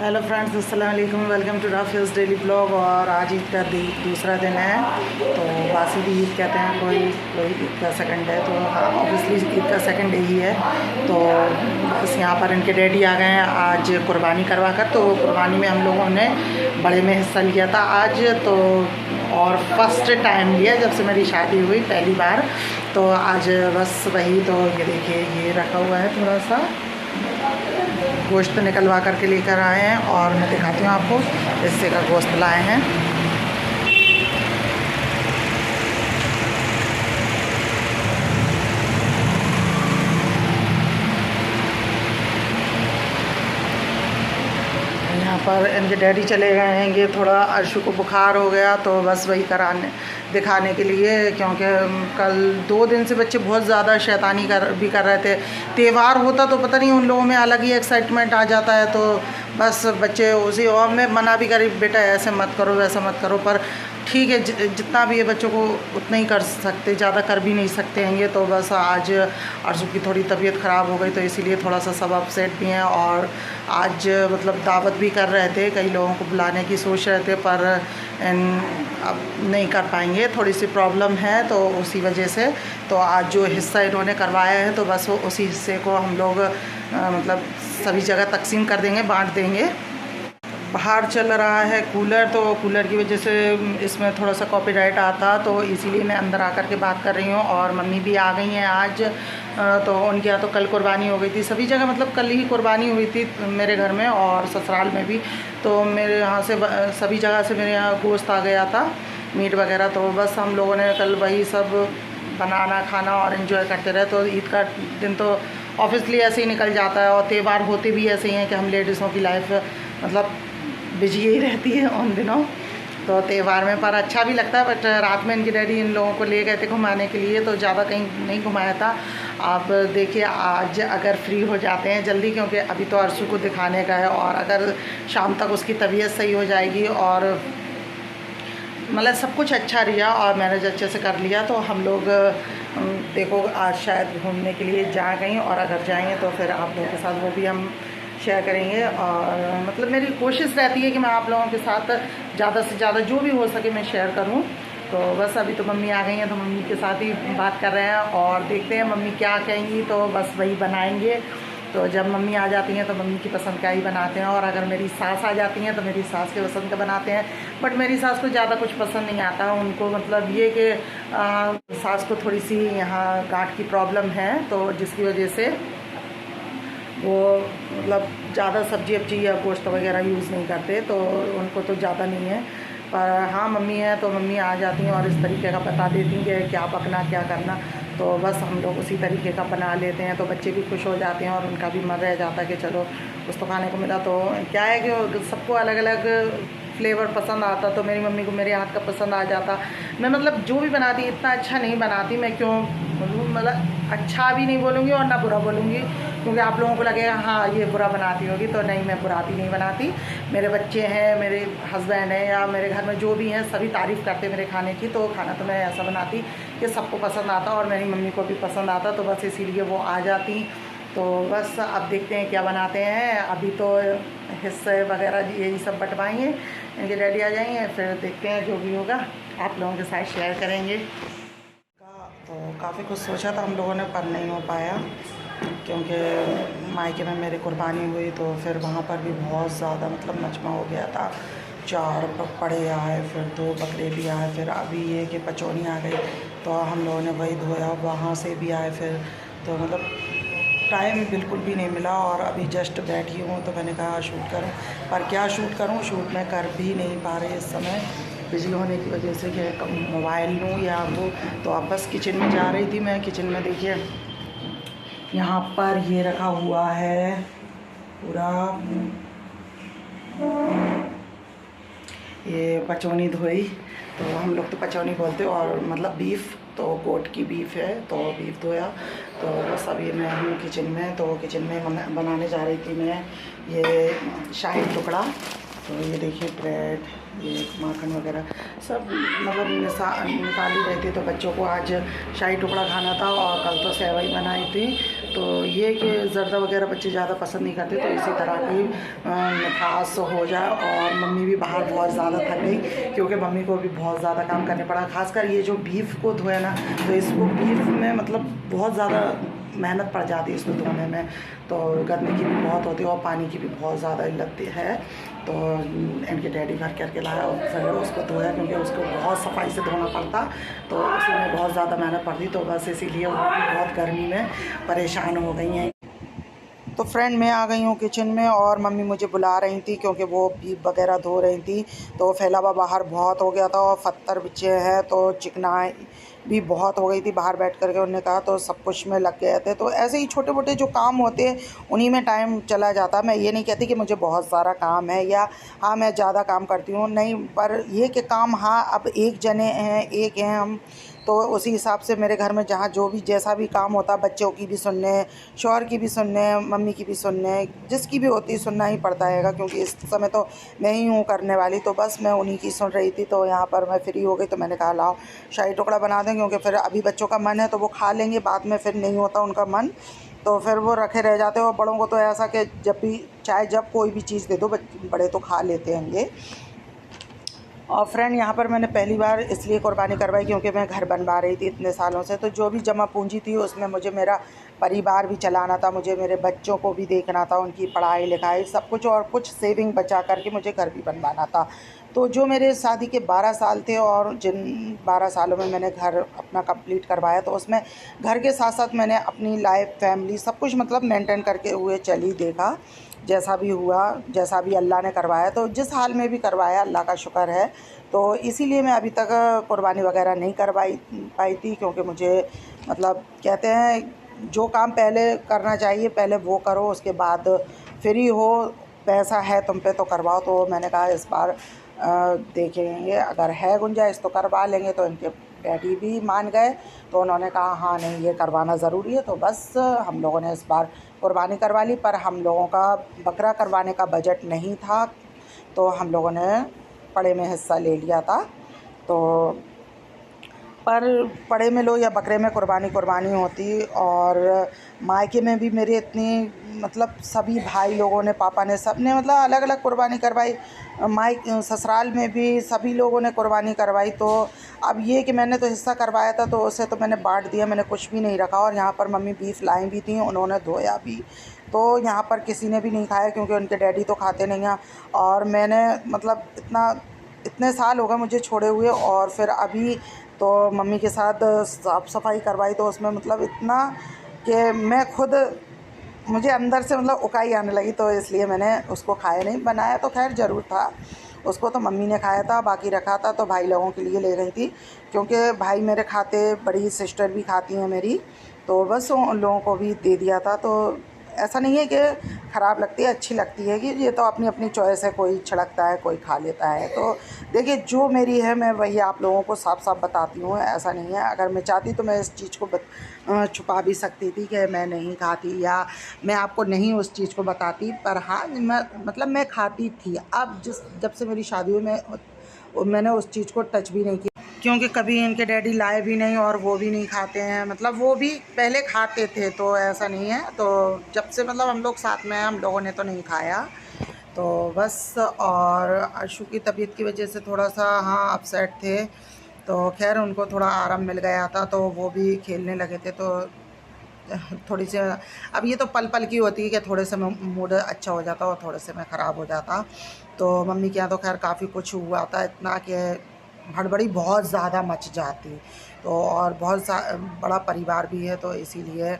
Hello friends, अस्सलाम वालेकुम। Welcome to Rafia's daily blog. और आज ईद का दूसरा दिन है, तो वासिद ईद कहते हैं, कोई ईद का सेकंड है, तो ऑब्वियसली ईद का सेकंड डे ही है। तो बस यहाँ पर इनके डैडी आ गए हैं आज कुर्बानी करवा कर। तो कुर्बानी में हम लोगों ने बड़े में हिस्सा लिया था आज, तो और फर्स्ट टाइम लिया जब से मेरी शादी हुई, पहली बार। तो आज बस वही, तो ये देखिए ये रखा हुआ है, थोड़ा सा गोश्त निकलवा करके लेकर आए हैं और मैं दिखाती हूँ आपको। हिस्से का गोश्त लाए हैं। यहाँ पर इनके डैडी चले गए हैं। ये थोड़ा अर्शु को बुखार हो गया, तो बस वही दिखाने के लिए, क्योंकि कल 2 दिन से बच्चे बहुत ज़्यादा शैतानी भी कर रहे थे। त्यौहार होता तो पता नहीं उन लोगों में अलग ही एक्साइटमेंट आ जाता है, तो बस बच्चे उसी, और मैं मना भी करी, बेटा ऐसे मत करो वैसा मत करो, पर ठीक है जितना भी है बच्चों को उतना ही कर सकते, ज़्यादा कर भी नहीं सकते हैं। तो बस आज अर्शु की थोड़ी तबीयत ख़राब हो गई, तो इसीलिए थोड़ा सा सब अपसेट भी हैं। और आज मतलब दावत भी कर रहे थे, कई लोगों को बुलाने की सोच रहे थे, पर अब नहीं कर पाएंगे, थोड़ी सी प्रॉब्लम है, तो उसी वजह से। तो आज जो हिस्सा इन्होंने करवाया है, तो बस वो उसी हिस्से को हम लोग मतलब सभी जगह तकसीम कर देंगे, बांट देंगे। बाहर चल रहा है कूलर, तो कूलर की वजह से इसमें थोड़ा सा कॉपीराइट आता, तो इसीलिए मैं अंदर आकर के बात कर रही हूँ। और मम्मी भी आ गई हैं आज, तो उनके यहाँ तो कल कुर्बानी हो गई थी, सभी जगह मतलब कल ही कुर्बानी हुई थी, मेरे घर में और ससुराल में भी। तो मेरे यहाँ से सभी जगह से मेरे यहाँ गोश्त आ गया था, मीट वगैरह। तो बस हम लोगों ने कल वही सब बनाना खाना और इन्जॉय करते रहे। तो ईद का दिन तो ऑब्वियसली ऐसे ही निकल जाता है, और त्यौहार होते भी ऐसे ही हैं कि हम लेडीज़ों की लाइफ मतलब बिजी ही रहती है उन दिनों, तो त्यौहार में। पर अच्छा भी लगता है। बट रात में इनके डैडी इन लोगों को ले गए थे घुमाने के लिए, तो ज़्यादा कहीं नहीं घुमाया था। आप देखिए आज अगर फ्री हो जाते हैं जल्दी, क्योंकि अभी तो अर्शु को दिखाने का है, और अगर शाम तक उसकी तबीयत सही हो जाएगी और मतलब सब कुछ अच्छा रहा और मैनेज अच्छे से कर लिया, तो हम लोग देखो आज शायद घूमने के लिए जा गई, और अगर जाएंगे तो फिर आप लोगों के साथ वो भी हम शेयर करेंगे। और मतलब मेरी कोशिश रहती है कि मैं आप लोगों के साथ ज़्यादा से ज़्यादा जो भी हो सके मैं शेयर करूं। तो बस अभी तो मम्मी आ गई हैं, तो मम्मी के साथ ही बात कर रहे हैं और देखते हैं मम्मी क्या कहेंगी, तो बस वही बनाएंगे। तो जब मम्मी आ जाती हैं तो मम्मी की पसंद का ही बनाते हैं, और अगर मेरी सास आ जाती हैं तो मेरी सास के पसंद का बनाते हैं। बट मेरी सास को ज़्यादा कुछ पसंद नहीं आता, उनको मतलब ये कि सास को थोड़ी सी यहाँ गांठ की प्रॉब्लम है, तो जिसकी वजह से वो मतलब ज़्यादा सब्जी वब्जी या गोश्त वगैरह यूज़ नहीं करते, तो उनको तो ज़्यादा नहीं है। पर हाँ मम्मी है, तो मम्मी आ जाती हैं और इस तरीके का बता देती हैं कि क्या पकना क्या करना, तो बस हम लोग उसी तरीके का बना लेते हैं। तो बच्चे भी खुश हो जाते हैं और उनका भी मन रह जाता है कि चलो कुछ तो खाने को मिला। तो क्या है कि सबको अलग अलग फ्लेवर पसंद आता, तो मेरी मम्मी को मेरे हाथ का पसंद आ जाता। मैं मतलब जो भी बनाती इतना अच्छा नहीं बनाती, मैं क्यों बोलूँ, मतलब अच्छा भी नहीं बोलूँगी और ना बुरा बोलूँगी, क्योंकि आप लोगों को लगेगा हाँ ये बुरा बनाती होगी, तो नहीं, मैं बुरा भी नहीं बनाती। मेरे बच्चे हैं, मेरे हस्बैंड हैं, या मेरे घर में जो भी हैं सभी तारीफ़ करते मेरे खाने की। तो खाना तो मैं ऐसा बनाती कि सबको पसंद आता और मेरी मम्मी को भी पसंद आता, तो बस इसीलिए वो आ जाती। तो बस अब देखते हैं क्या बनाते हैं। अभी तो हिस्से वगैरह यही सब बंटवाएंगे, इनके डैडी आ जाएंगे, फिर देखते हैं जो भी होगा आप लोगों के साथ शेयर करेंगे। तो काफ़ी कुछ सोचा था हम लोगों ने, पर नहीं हो पाया, क्योंकि मायके में मेरी कुर्बानी हुई, तो फिर वहाँ पर भी बहुत ज़्यादा मतलब मजमा हो गया था। 4 पड़े आए, फिर 2 बकरे भी आए, फिर अभी ये कि पचौनी आ गई, तो हम लोगों ने वही धोया, वहाँ से भी आए फिर। तो मतलब टाइम बिल्कुल भी नहीं मिला, और अभी जस्ट बैठी हूँ, तो मैंने कहा शूट करूँ, पर क्या शूट करूँ, शूट मैं कर भी नहीं पा रही इस समय बिजली होने की वजह से, कि मोबाइल लूँ या वो। तो अब बस किचन में जा रही थी मैं। किचन में देखिए यहाँ पर ये रखा हुआ है पूरा, ये पचौनी धोई, तो हम लोग तो पचौनी बोलते हैं, और मतलब बीफ, तो गोट की बीफ है, तो बीफ धोया। तो बस अभी मैं हूँ किचन में, तो किचन में बनाने जा रही थी मैं ये शाही टुकड़ा। तो ये देखिए ब्रेड, ये माखन वगैरह सब मतलब निकाली रही थी। तो बच्चों को आज शाही टुकड़ा खाना था, और कल तो सेवई बनाई थी, तो ये कि ज़र्दा वगैरह बच्चे ज़्यादा पसंद नहीं करते, तो इसी तरह की मिठास हो जाए। और मम्मी भी बाहर बहुत ज़्यादा थक गई क्योंकि मम्मी को भी बहुत ज़्यादा काम करने पड़ा, खासकर ये जो बीफ को धोए ना, तो इसको बीफ में मतलब बहुत ज़्यादा मेहनत पड़ जाती है इसको धोने में, तो गर्मी की भी बहुत होती है और पानी की भी बहुत ज़्यादा लगती है। तो इनके डैडी भर करके लाया और फिर उसको धोया क्योंकि उसको बहुत सफाई से धोना पड़ता, तो उसी में बहुत ज़्यादा मेहनत पड़ती, तो बस इसीलिए वो भी बहुत गर्मी में परेशान हो गई हैं। तो फ्रेंड मैं आ गई हूँ किचन में और मम्मी मुझे बुला रही थी क्योंकि वो बीफ वगैरह धो रही थी, तो फैलावा बाहर बहुत हो गया था और पत्थर बिछे हैं, तो चिकनाई भी बहुत हो गई थी बाहर बैठ करके। उन्होंने कहा तो सब कुछ में लग गए थे, तो ऐसे ही छोटे मोटे जो काम होते हैं उन्हीं में टाइम चला जाता। मैं ये नहीं कहती कि मुझे बहुत सारा काम है या हाँ मैं ज़्यादा काम करती हूँ, नहीं, पर ये कि काम हाँ अब एक जने हैं, एक हैं हम, तो उसी हिसाब से मेरे घर में जहाँ जो भी जैसा भी काम होता, बच्चों की भी सुनने, शौहर की भी सुनने, मम्मी की भी सुनने, जिसकी भी होती सुनना ही पड़ता है क्योंकि इस समय तो मैं ही हूँ करने वाली, तो बस मैं उन्हीं की सुन रही थी। तो यहाँ पर मैं फ्री हो गई तो मैंने कहा लाओ शाही टुकड़ा बना दें, क्योंकि फिर अभी बच्चों का मन है तो वो खा लेंगे, बाद में फिर नहीं होता उनका मन तो फिर वो रखे रह जाते हैं। और बड़ों को तो ऐसा कि जब भी चाहे जब कोई भी चीज़ दे दो बड़े तो खा लेते हैं ये। और फ्रेंड यहाँ पर मैंने पहली बार इसलिए कुर्बानी करवाई क्योंकि मैं घर बनवा रही थी इतने सालों से, तो जो भी जमा पूंजी थी उसमें मुझे मेरा परिवार भी चलाना था, मुझे मेरे बच्चों को भी देखना था, उनकी पढ़ाई लिखाई सब कुछ, और कुछ सेविंग बचा करके मुझे घर भी बनवाना था। तो जो मेरे शादी के 12 साल थे और जिन 12 सालों में मैंने घर अपना कंप्लीट करवाया, तो उसमें घर के साथ साथ मैंने अपनी लाइफ, फैमिली सब कुछ मतलब मेंटेन करके हुए चली देखा, जैसा भी हुआ, जैसा भी अल्लाह ने करवाया, तो जिस हाल में भी करवाया अल्लाह का शुक्र है। तो इसीलिए मैं अभी तक कुर्बानी वगैरह नहीं करवाई पाई थी, क्योंकि मुझे मतलब कहते हैं जो काम पहले करना चाहिए पहले वो करो, उसके बाद फ्री हो, पैसा है तुम पे तो करवाओ। तो मैंने कहा इस बार देखेंगे, अगर है गुंजाइश तो करवा लेंगे। तो इनके डैडी भी मान गए, तो उन्होंने कहा हाँ नहीं ये करवाना ज़रूरी है। तो बस हम लोगों ने इस बार कुर्बानी करवा ली, पर हम लोगों का बकरा करवाने का बजट नहीं था, तो हम लोगों ने पड़े में हिस्सा ले लिया था। तो पर पड़े में लो या बकरे में कुर्बानी होती। और मायके में भी मेरे इतनी मतलब सभी भाई लोगों ने, पापा ने, सब ने मतलब अलग अलग कुर्बानी करवाई, ससुराल में भी सभी लोगों ने कुर्बानी करवाई। तो अब ये कि मैंने तो हिस्सा करवाया था तो उसे तो मैंने बांट दिया, मैंने कुछ भी नहीं रखा। और यहाँ पर मम्मी बीफ लाई भी थी, उन्होंने धोया भी, तो यहाँ पर किसी ने भी नहीं खाया क्योंकि उनके डैडी तो खाते नहीं हैं। और मैंने मतलब इतने साल हो गए मुझे छोड़े हुए, और फिर अभी तो मम्मी के साथ साफ़ सफाई करवाई, तो उसमें मतलब इतना कि मैं खुद, मुझे अंदर से मतलब उकाई आने लगी, तो इसलिए मैंने उसको खाया नहीं। बनाया तो खैर ज़रूर था, उसको तो मम्मी ने खाया था, बाकी रखा था तो भाई लोगों के लिए ले गई थी, क्योंकि भाई मेरे खाते, बड़ी सिस्टर भी खाती हैं मेरी, तो बस उन लोगों को भी दे दिया था। तो ऐसा नहीं है कि ख़राब लगती है, अच्छी लगती है, कि ये तो अपनी अपनी चॉइस है, कोई छिड़कता है कोई खा लेता है। तो देखिए जो मेरी है मैं वही आप लोगों को साफ साफ बताती हूँ, ऐसा नहीं है। अगर मैं चाहती तो मैं इस चीज़ को छुपा भी सकती थी कि मैं नहीं खाती, या मैं आपको नहीं उस चीज़ को बताती, पर हाँ मैं खाती थी। अब जब से मेरी शादी हुई मैंने उस चीज़ को टच भी नहीं किया, क्योंकि कभी इनके डैडी लाए भी नहीं और वो भी नहीं खाते हैं, मतलब वो भी पहले खाते थे, तो ऐसा नहीं है। तो जब से मतलब हम लोग साथ में हैं, हम लोगों ने तो नहीं खाया, तो बस। और अर्शु की तबीयत की वजह से थोड़ा सा हाँ अपसेट थे, तो खैर उनको थोड़ा आराम मिल गया था, तो वो भी खेलने लगे थे। तो थोड़ी सी अब ये तो पल पल की होती है कि थोड़े से में मूड अच्छा हो जाता और थोड़े से में ख़राब हो जाता। तो मम्मी के यहाँ तो खैर काफ़ी कुछ हुआ था, इतना कि हड़बड़ी बहुत ज़्यादा मच जाती। तो और बहुत बड़ा परिवार भी है, तो इसीलिए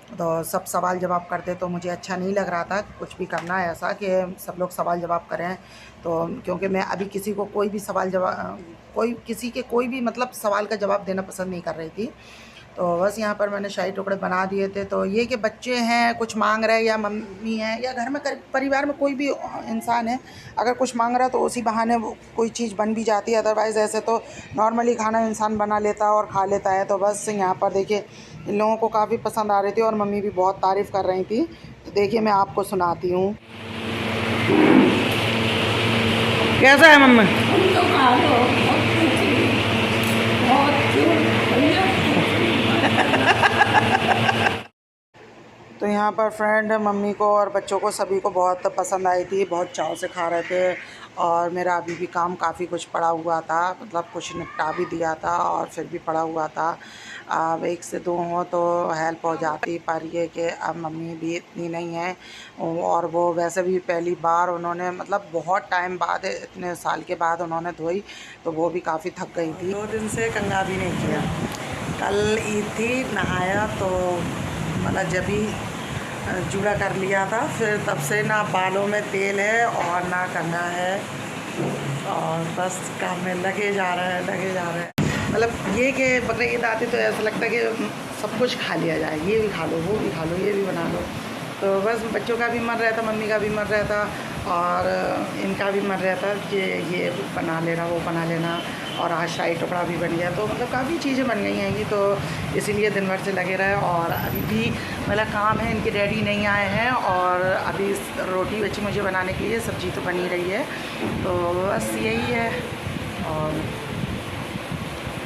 तो सब सवाल जवाब करते, तो मुझे अच्छा नहीं लग रहा था कुछ भी करना ऐसा कि सब लोग सवाल जवाब करें। तो क्योंकि मैं अभी किसी को कोई भी सवाल जवाब, किसी के कोई भी मतलब सवाल का जवाब देना पसंद नहीं कर रही थी। तो बस यहाँ पर मैंने शाही टुकड़े बना दिए थे। तो ये कि बच्चे हैं कुछ मांग रहे हैं, या मम्मी हैं, या घर में परिवार में कोई भी इंसान है अगर कुछ मांग रहा है तो उसी बहाने वो कोई चीज़ बन भी जाती है, अदरवाइज़ ऐसे तो नॉर्मली खाना इंसान बना लेता है और खा लेता है। तो बस यहाँ पर देखिए इन लोगों को काफ़ी पसंद आ रही थी और मम्मी भी बहुत तारीफ़ कर रही थी। तो देखिए मैं आपको सुनाती हूँ। कैसा है मम्मा? तो यहाँ पर फ्रेंड मम्मी को और बच्चों को सभी को बहुत पसंद आई थी, बहुत चाव से खा रहे थे। और मेरा अभी भी काम काफ़ी कुछ पड़ा हुआ था, मतलब कुछ निपटा भी दिया था और फिर भी पड़ा हुआ था। अब एक से दो हो तो हेल्प हो जाती, पर ये कि अब मम्मी भी इतनी नहीं है और वो वैसे भी पहली बार उन्होंने, मतलब बहुत टाइम बाद, इतने साल के बाद उन्होंने धोई, तो वो भी काफ़ी थक गई थी। 2 दिन से कंघा भी नहीं किया। कल ईद थी, नहाया तो मतलब जब ही जूड़ा कर लिया था, फिर तब से ना बालों में तेल है और ना कंघा है, और बस काम में लगे जा रहे हैं। मतलब ये कि बकरीद ईद आती तो ऐसा लगता है कि सब कुछ खा लिया जाए, ये भी खा लो, वो भी खा लो, ये भी बना लो। तो बस बच्चों का भी मन रहता, मम्मी का भी मन रहता और इनका भी मन रहता कि ये बना लेना, वो बना लेना। और आज शाही टुकड़ा भी बन गया, तो मतलब काफ़ी चीज़ें बन गई हैं ये, तो इसीलिए दिन भर से लगे रहे। और अभी भी मतलब काम है, इनके डैडी नहीं आए हैं और अभी रोटी बची मुझे बनाने के लिए, सब्ज़ी तो बनी रही है। तो बस यही है।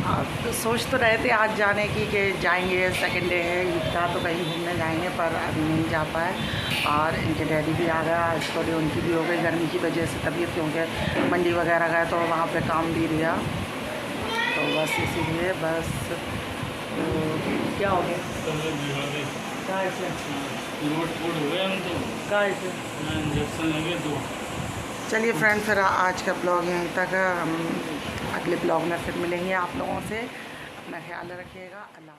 और तो सोच तो रहे थे आज जाने की कि जाएंगे, सेकंड डे है ईद का, तो कहीं घूमने जाएंगे, पर अभी नहीं जा पाए। और इनके डैडी भी आ गया, आज थोड़ी उनकी भी हो गई गर्मी की वजह से तबीयत, क्योंकि मंडी वगैरह गए तो वहाँ पे काम भी दिया, तो बस इसीलिए बस। तो क्या हो गया? चलिए फ्रेंड, फिर आज का ब्लॉग यहीं तक है। हम अगले ब्लॉग में फिर मिलेंगे आप लोगों से। अपना ख्याल रखिएगा। अल्लाह।